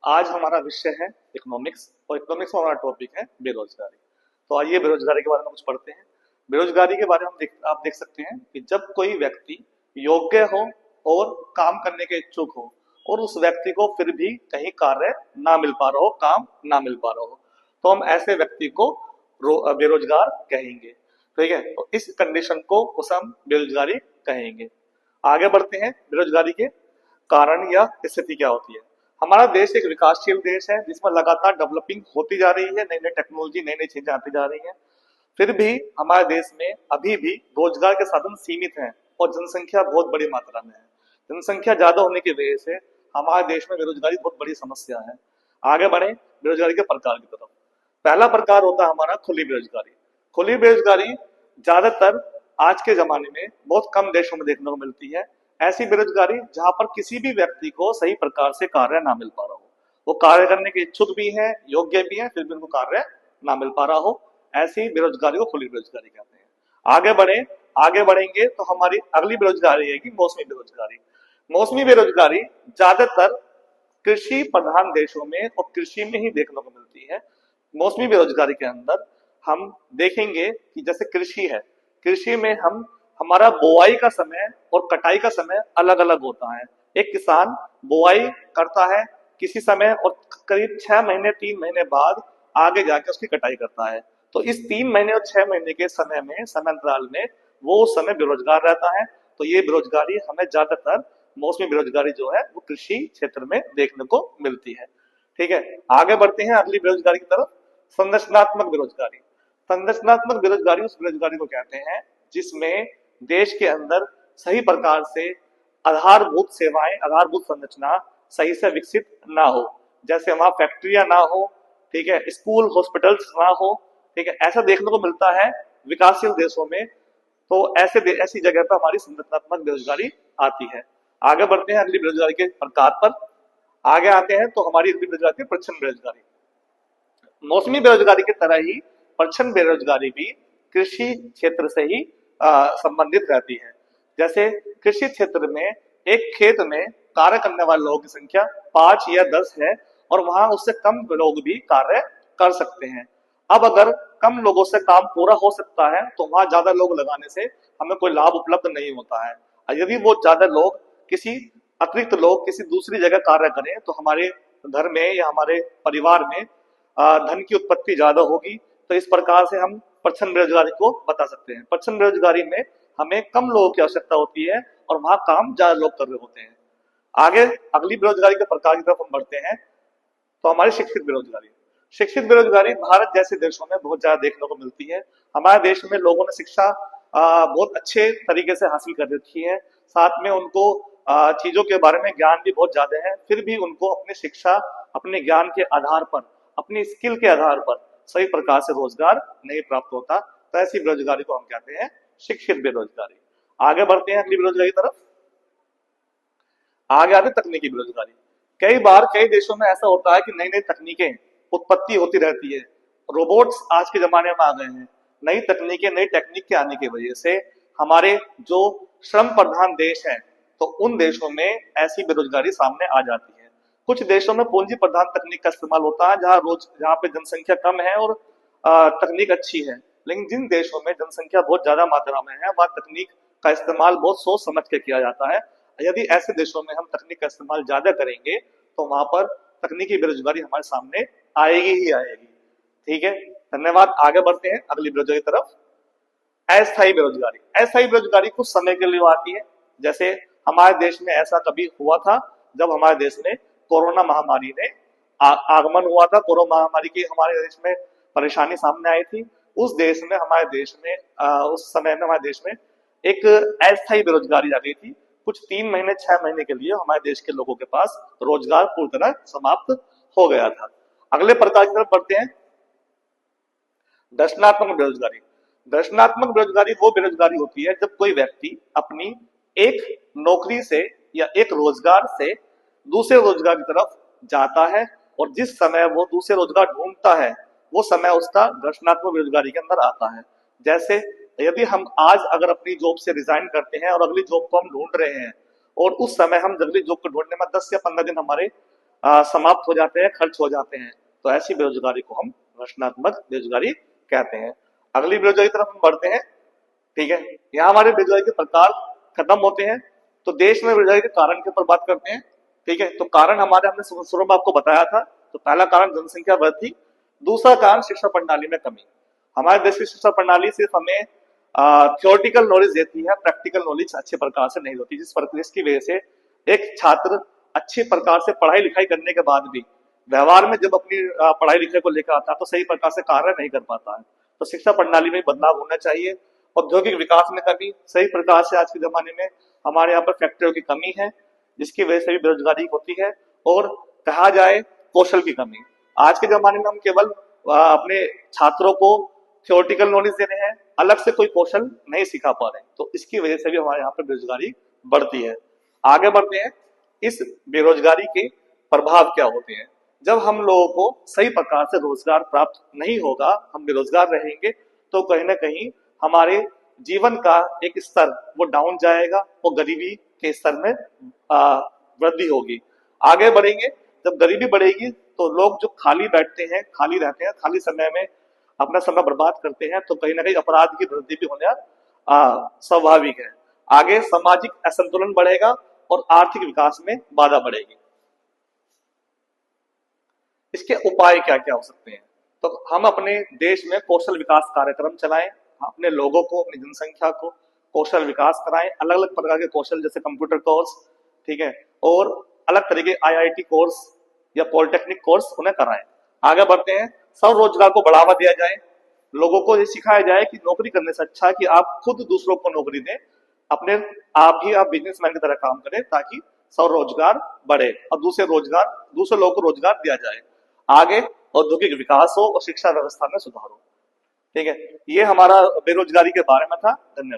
आज हमारा विषय है इकोनॉमिक्स और इकोनॉमिक्स में हमारा टॉपिक है बेरोजगारी। तो आइए बेरोजगारी के बारे में कुछ पढ़ते हैं। बेरोजगारी के बारे में आप देख सकते हैं कि जब कोई व्यक्ति योग्य हो और काम करने के इच्छुक हो और उस व्यक्ति को फिर भी कहीं कार्य ना मिल पा रहा हो, काम ना मिल पा रहा हो, तो हम ऐसे व्यक्ति को बेरोजगार कहेंगे। ठीक है, तो इस कंडीशन को उस हम बेरोजगारी कहेंगे। आगे बढ़ते हैं। बेरोजगारी के कारण या स्थिति क्या होती है। हमारा देश एक विकासशील देश है जिसमें लगातार डेवलपिंग होती जा रही है, नई नई टेक्नोलॉजी, नई नई चीजें आती जा रही हैं। फिर भी हमारे देश में अभी भी रोजगार के साधन सीमित हैं और जनसंख्या बहुत बड़ी मात्रा में है। जनसंख्या ज्यादा होने की वजह से हमारे देश में बेरोजगारी बहुत बड़ी समस्या है। आगे बढ़े बेरोजगारी के प्रकार की तरफ। पहला प्रकार होता है हमारा खुली बेरोजगारी। खुली बेरोजगारी ज्यादातर आज के जमाने में बहुत कम देशों में देखने को मिलती है। ऐसी बेरोजगारी जहां पर किसी भी व्यक्ति को सही प्रकार से कार्य ना मिल पा रहा हो, वो कार्य करने के इच्छुक भी हैं, योग्य भी हैं, फिर भी उनको कार्य ना मिल पा रहा हो, ऐसी बेरोजगारी को खुली बेरोजगारी कहते हैं। आगे बढ़े। आगे बढ़ेंगे तो हमारी अगली बेरोजगारी है कि मौसमी बेरोजगारी। मौसमी बेरोजगारी ज्यादातर कृषि प्रधान देशों में और कृषि में ही देखने को मिलती है। मौसमी बेरोजगारी के अंदर हम देखेंगे कि जैसे कृषि है, कृषि में हम हमारा बुआई का समय और कटाई का समय अलग अलग होता है। एक किसान बुआई करता है किसी समय और करीब 6 महीने 3 महीने बाद आगे जाके उसकी कटाई करता है। तो इस 3 महीने और 6 महीने के समय में, समय अंतराल में वो उस समय बेरोजगार रहता है। तो ये बेरोजगारी हमें ज्यादातर मौसमी बेरोजगारी जो है वो कृषि क्षेत्र में देखने को मिलती है। ठीक है, आगे बढ़ते हैं अगली बेरोजगारी की तरफ। संरचनात्मक बेरोजगारी। संरचनात्मक बेरोजगारी उस बेरोजगारी को कहते हैं जिसमें देश के अंदर सही प्रकार से आधारभूत सेवाएं, आधारभूत संरचना सही से विकसित ना हो। जैसे वहां फैक्ट्रियां ना हो, ठीक है, स्कूल हॉस्पिटल्स ना हो। ठीक है, ऐसा देखने को मिलता है विकासशील देशों में। तो ऐसी जगह पर हमारी संरचनात्मक बेरोजगारी आती है। आगे बढ़ते हैं अगली बेरोजगारी के प्रकार पर। आगे आते हैं तो हमारी अगली बेरोजगारी प्रच्छन्न बेरोजगारी। मौसमी बेरोजगारी की तरह ही प्रच्छन्न बेरोजगारी भी कृषि क्षेत्र से ही संबंधित रहती है। जैसे कृषि क्षेत्र में एक खेत में कार्य करने वाले लोगों की संख्या 5 या 10 है और वहां उससे कम लोग भी कार्य कर सकते हैं। अब अगर कम लोगों से काम पूरा हो सकता है तो वहां ज्यादा लोग लगाने से हमें कोई लाभ उपलब्ध नहीं होता है। और यदि वो ज्यादा लोग किसी अतिरिक्त लोग किसी दूसरी जगह कार्य करें तो हमारे घर में या हमारे परिवार में धन की उत्पत्ति ज्यादा होगी। तो इस प्रकार से हम प्रच्छन्न बेरोजगारी को बता सकते हैं। प्रच्छन्न बेरोजगारी में हमें कम लोगों की आवश्यकता होती है और वहां काम ज्यादा लोग कर रहे होते हैं। आगे अगली बेरोजगारी के प्रकार की तरफ हम बढ़ते हैं तो हमारी शिक्षित बेरोजगारी। शिक्षित बेरोजगारी भारत जैसे देशों में बहुत ज्यादा देखने को मिलती है। हमारे देश में लोगों ने शिक्षा बहुत अच्छे तरीके से हासिल कर रखी है। साथ में उनको चीजों के बारे में ज्ञान भी बहुत ज्यादा है, फिर भी उनको अपनी शिक्षा, अपने ज्ञान के आधार पर, अपनी स्किल के आधार पर सही प्रकार से रोजगार नहीं प्राप्त होता। तो ऐसी बेरोजगारी को हम कहते हैं शिक्षित बेरोजगारी। आगे बढ़ते हैं अगली बेरोजगारी की तरफ। आगे आते तकनीकी बेरोजगारी। कई बार कई देशों में ऐसा होता है कि नई नई तकनीकें उत्पत्ति होती रहती है। रोबोट्स आज के जमाने में आ गए हैं। नई तकनीकें, नई टेक्निक के आने की वजह से हमारे जो श्रम प्रधान देश हैं, तो उन देशों में ऐसी बेरोजगारी सामने आ जाती है। कुछ देशों में पूंजी प्रधान तकनीक का इस्तेमाल होता है जहाँ पे जनसंख्या कम है और तकनीक अच्छी है। लेकिन जिन देशों में जनसंख्या बहुत ज्यादा मात्रा में है, वहाँ तकनीक का इस्तेमाल बहुत सोच समझ के किया जाता है। यदि ऐसे देशों में हम तकनीक का इस्तेमाल ज्यादा करेंगे तो वहां पर तकनीकी बेरोजगारी हमारे सामने आएगी ही आएगी। ठीक है, धन्यवाद। आगे बढ़ते हैं अगली बेरोजगारी की तरफ। अस्थायी बेरोजगारी। अस्थायी बेरोजगारी कुछ समय के लिए आती है। जैसे हमारे देश में ऐसा कभी हुआ था जब हमारे देश में कोरोना महामारी ने आगमन हुआ था। कोरोना महामारी की हमारे देश में परेशानी सामने आई थी। उस देश में, हमारे देश में उस समय में हमारे देश में एक अस्थायी बेरोजगारी आ गई थी। कुछ 3 महीने 6 महीने के लिए हमारे देश के लोगों के पास रोजगार पूरी तरह समाप्त हो गया था। अगले प्रकार की तरफ बढ़ते हैं। दर्शनात्मक बेरोजगारी। दर्शनात्मक बेरोजगारी वो बेरोजगारी होती है जब कोई व्यक्ति अपनी एक नौकरी से या एक रोजगार से दूसरे रोजगार की तरफ जाता है और जिस समय वो दूसरे रोजगार ढूंढता है वो समय उसका दर्शनात्मक बेरोजगारी के अंदर आता है। जैसे यदि हम आज अगर अपनी जॉब से रिजाइन करते हैं और अगली जॉब को हम ढूंढ रहे हैं और उस समय हम अगली जॉब को ढूंढने में 10 या 15 दिन हमारे समाप्त हो जाते हैं, खर्च हो जाते हैं। तो ऐसी बेरोजगारी को हम रचनात्मक बेरोजगारी कहते हैं। अगली बेरोजगारी की तरफ हम बढ़ते हैं। ठीक है, यहाँ हमारे बेरोजगारी के प्रकार खत्म होते हैं। तो देश में बेरोजगारी के कारण के ऊपर बात करते हैं। ठीक है, तो कारण हमारे हमने शुरू में आपको बताया था। तो पहला कारण जनसंख्या वृद्धि, दूसरा कारण शिक्षा प्रणाली में कमी। हमारे देश की शिक्षा प्रणाली सिर्फ हमें थियोरटिकल नॉलेज देती है, प्रैक्टिकल नॉलेज अच्छे प्रकार से नहीं होती, जिसकी वजह से एक छात्र अच्छे प्रकार से पढ़ाई लिखाई करने के बाद भी व्यवहार में जब अपनी पढ़ाई लिखाई को लेकर आता है तो सही प्रकार से कार्य नहीं कर पाता है। तो शिक्षा प्रणाली में बदलाव होना चाहिए। औद्योगिक विकास में कमी, सही प्रकार से आज के जमाने में हमारे यहाँ पर फैक्ट्रियों की कमी है, जिसकी वजह से भी बेरोजगारी होती है। और कहा जाए कौशल की कमी, आज के जमाने में हम केवल अपने छात्रों को थियोरटिकल नॉलेज दे रहे हैं, अलग से कोई कौशल नहीं सिखा पा रहे हैं। तो इसकी वजह से भी हमारे यहाँ पर बेरोजगारी बढ़ती है। आगे बढ़ते हैं, इस बेरोजगारी के प्रभाव क्या होते हैं। जब हम लोगों को सही प्रकार से रोजगार प्राप्त नहीं होगा, हम बेरोजगार रहेंगे, तो कहीं ना कहीं हमारे जीवन का एक स्तर वो डाउन जाएगा और गरीबी के स्तर में वृद्धि होगी। आगे बढ़ेंगे, जब गरीबी बढ़ेगी तो लोग जो खाली बैठते हैं, खाली रहते हैं, खाली समय में अपना समय बर्बाद करते हैं, तो कहीं ना कहीं अपराध की वृद्धि भी होना स्वाभाविक है। आगे सामाजिक असंतुलन बढ़ेगा और आर्थिक विकास में बाधा बढ़ेगी। इसके उपाय क्या क्या हो सकते हैं। तो हम अपने देश में कौशल विकास कार्यक्रम चलाएं, अपने लोगों को, अपनी जनसंख्या को कौशल विकास कराएं, अलग अलग प्रकार के कौशल जैसे कंप्यूटर कोर्स, ठीक है, और अलग तरह के आईआईटी कोर्स या पॉलिटेक्निक कोर्स उन्हें कराएं। आगे बढ़ते हैं, स्वरोजगार को बढ़ावा दिया जाए, लोगों को ये सिखाया जाए कि नौकरी करने से अच्छा कि आप खुद दूसरों को नौकरी दें, अपने आप बिजनेसमैन की तरह काम करें, ताकि स्वरोजगार बढ़े और दूसरे लोगों को रोजगार दिया जाए। आगे औद्योगिक विकास हो और शिक्षा व्यवस्था में सुधार हो। ठीक है, ये हमारा बेरोजगारी के बारे में था। धन्यवाद।